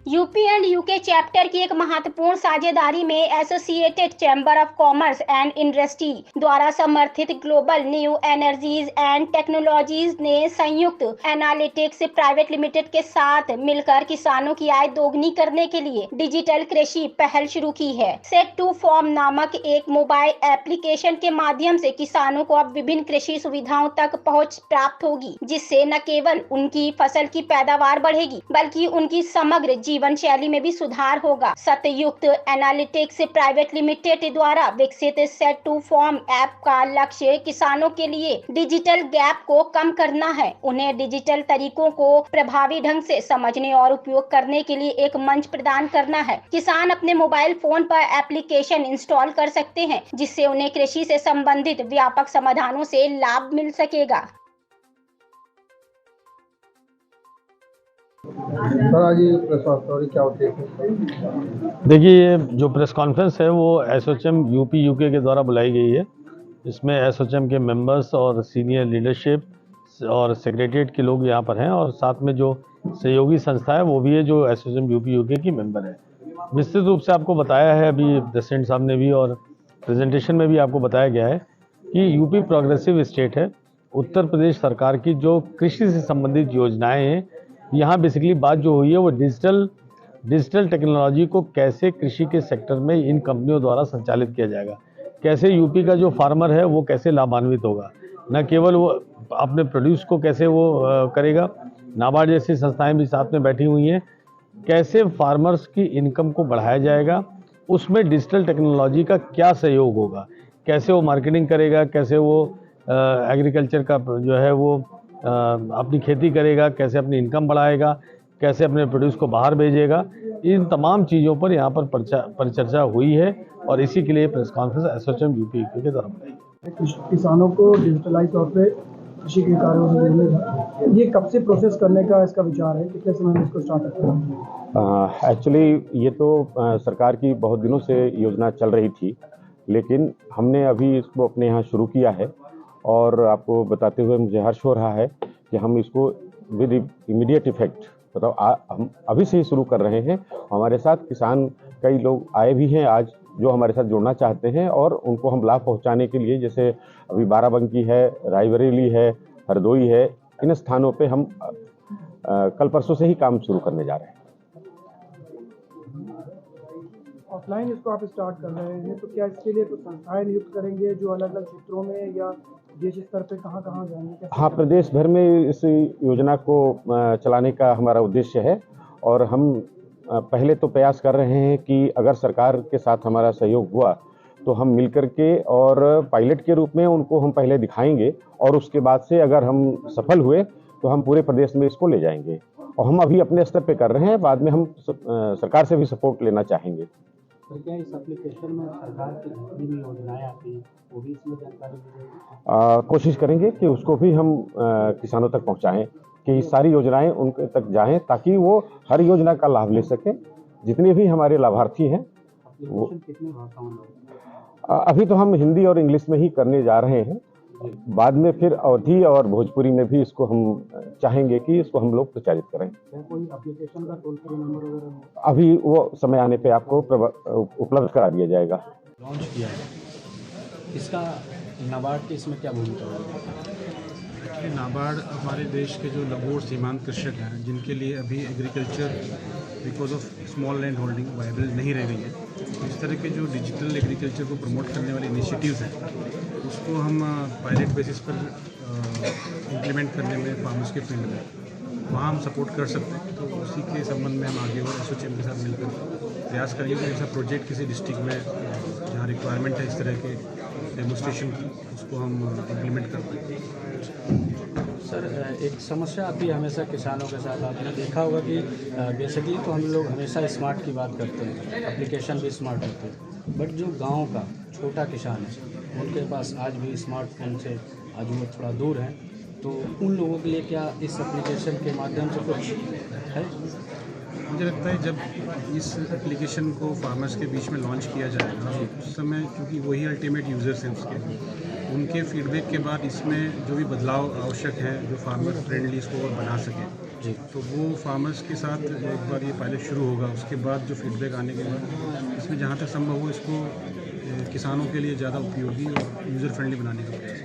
UP and UK chapter की एक महत्वपूर्ण साझेदारी में associated chamber of commerce and industry द्वारा समर्थित global new energies and technologies ने संयुक्त एनालिटिक्स प्राइवेट लिमिटेड के साथ मिलकर किसानों की आय दोगुनी करने के लिए डिजिटल कृषि पहल शुरू की है। सेट टू फॉर्म नामक एक मोबाइल एप्लीकेशन के माध्यम से किसानों को अब विभिन्न कृषि सुविधाओं तक पहुंच प्राप्त होगी, जिससे न केवल उनकी फसल की पैदावार बढ़ेगी बल्कि उनकी समग्र जीवन शैली में भी सुधार होगा। सतयुक्त एनालिटिक्स प्राइवेट लिमिटेड द्वारा विकसित सेट टू फॉर्म ऐप का लक्ष्य किसानों के लिए डिजिटल गैप को कम करना है, उन्हें डिजिटल तरीकों को प्रभावी ढंग से समझने और उपयोग करने के लिए एक मंच प्रदान करना है। किसान अपने मोबाइल फोन पर एप्लीकेशन इंस्टॉल कर सकते हैं, जिससे उन्हें कृषि से संबंधित व्यापक समाधानों से लाभ मिल सकेगा। सर, आज ये प्रेस कॉन्फ्रेंस क्या होती है? देखिए, जो प्रेस कॉन्फ्रेंस है वो एसोचैम यूपी यूके के द्वारा बुलाई गई है। इसमें एसोचैम के मेंबर्स और सीनियर लीडरशिप और सेक्रेटरीट के लोग यहाँ पर हैं, और साथ में जो सहयोगी संस्था है वो भी है जो एसोचैम यूपी यूके की मेंबर है। विस्तृत रूप से आपको बताया है अभी प्रेसिडेंट साहब ने भी, और प्रेजेंटेशन में भी आपको बताया गया है कि यूपी प्रोग्रेसिव स्टेट है। उत्तर प्रदेश सरकार की जो कृषि से संबंधित योजनाएँ हैं, यहाँ बेसिकली बात जो हुई है वो डिजिटल टेक्नोलॉजी को कैसे कृषि के सेक्टर में इन कंपनियों द्वारा संचालित किया जाएगा, कैसे यूपी का जो फार्मर है वो कैसे लाभान्वित होगा, न केवल वो अपने प्रोड्यूस को कैसे वो करेगा, नाबार्ड जैसी संस्थाएं भी साथ में बैठी हुई हैं, कैसे फार्मर्स की इनकम को बढ़ाया जाएगा, उसमें डिजिटल टेक्नोलॉजी का क्या सहयोग होगा, कैसे वो मार्केटिंग करेगा, कैसे वो एग्रीकल्चर का जो है वो अपनी खेती करेगा, कैसे अपनी इनकम बढ़ाएगा, कैसे अपने प्रोड्यूस को बाहर भेजेगा। इन तमाम चीज़ों पर यहाँ पर परिचर्चा हुई है, और इसी के लिए प्रेस कॉन्फ्रेंस एसोचैम यूपी के द्वारा बुलाई। किसानों को डिजिटलाइज तौर पे कृषि के कार्यों से जोड़ने, ये कब से प्रोसेस करने का इसका विचार है, कितने समय में इसको स्टार्ट करना? एक्चुअली ये तो सरकार की बहुत दिनों से योजना चल रही थी, लेकिन हमने अभी इसको अपने यहाँ शुरू किया है, और आपको बताते हुए मुझे हर्ष हो रहा है कि हम इसको विद इमीडिएट इफेक्ट मतलब हम अभी से ही शुरू कर रहे हैं। हमारे साथ किसान कई लोग आए भी हैं आज, जो हमारे साथ जुड़ना चाहते हैं, और उनको हम लाभ पहुंचाने के लिए, जैसे अभी बाराबंकी है, रायबरेली है, हरदोई है, इन स्थानों पे हम कल परसों से ही काम शुरू करने जा रहे हैं। ऑफलाइन इसको आप स्टार्ट कर रहे हैं, तो क्या इसके लिए कुछ संस्थाएं नियुक्त करेंगे जो अलग अलग क्षेत्रों में या देश स्तर पे कहाँ जाएंगे? हाँ, प्रदेश भर में इस योजना को चलाने का हमारा उद्देश्य है, और हम पहले तो प्रयास कर रहे हैं कि अगर सरकार के साथ हमारा सहयोग हुआ तो हम मिलकर के और पायलट के रूप में उनको हम पहले दिखाएंगे, और उसके बाद से अगर हम सफल हुए तो हम पूरे प्रदेश में इसको ले जाएंगे। और हम अभी अपने स्तर पे कर रहे हैं, बाद में हम सरकार से भी सपोर्ट लेना चाहेंगे। तो क्या इस एप्लीकेशन में सरकार की जितनी भी योजनाएं आती हैं वो भी इसमें जानकारी दी जाएगी? कोशिश करेंगे कि उसको भी हम किसानों तक पहुंचाएं, कि सारी योजनाएं उनके तक जाएं, ताकि वो हर योजना का लाभ ले सकें। जितने भी हमारे लाभार्थी हैं वो कितनी भाषाओं में? अभी तो हम हिंदी और इंग्लिश में ही करने जा रहे हैं, बाद में फिर अवधी और भोजपुरी में भी इसको हम चाहेंगे कि इसको हम लोग प्रचारित करें। क्या कोई एप्लीकेशन का टोल फ्री नंबर वगैरह? अभी वो समय आने पे आपको उपलब्ध करा दिया जाएगा। लॉन्च किया है, इसका नाबार्ड की इसमें क्या भूमिका होगी? नाबार्ड हमारे देश के जो लघु और सीमांत कृषक हैं, जिनके लिए अभी agriculture because of small land holding viable नहीं रह गई है, इस तरह के जो डिजिटल एग्रीकल्चर को प्रमोट करने वाले इनिशिएटिव्स हैं, उसको हम पायलट बेसिस पर इम्प्लीमेंट करने में फार्मर्स के फील्ड में वहाँ हम सपोर्ट कर सकते हैं। तो उसी के संबंध में हम आगे और एसोचैम के साथ मिलकर प्रयास करेंगे कि ऐसा प्रोजेक्ट किसी डिस्ट्रिक्ट में जहाँ रिक्वायरमेंट है इस तरह के डेमोन्स्ट्रेशन की, उसको हम इम्प्लीमेंट करते हैं। सर, एक समस्या आती है हमेशा किसानों के साथ, आपने देखा होगा कि बेसिकली तो हम लोग हमेशा स्मार्ट की बात करते हैं, एप्लीकेशन भी स्मार्ट होते हैं, बट जो गांव का छोटा किसान है उनके पास आज भी स्मार्टफोन से आज वो थोड़ा दूर हैं, तो उन लोगों के लिए क्या इस एप्लीकेशन के माध्यम से कुछ है? मुझे लगता है जब इस एप्लीकेशन को फार्मर्स के बीच में लॉन्च किया जाएगा, उस समय क्योंकि वही अल्टीमेट यूज़र्स हैं उसके, उनके फीडबैक के बाद इसमें जो भी बदलाव आवश्यक है, जो फार्मर फ्रेंडली इसको और बना सके, जी। तो वो फार्मर्स के साथ एक बार ये पायलट शुरू होगा, उसके बाद जो फीडबैक आने के बाद इसमें जहाँ तक संभव हो इसको किसानों के लिए ज़्यादा उपयोगी और यूज़र फ्रेंडली बनाने का प्रयास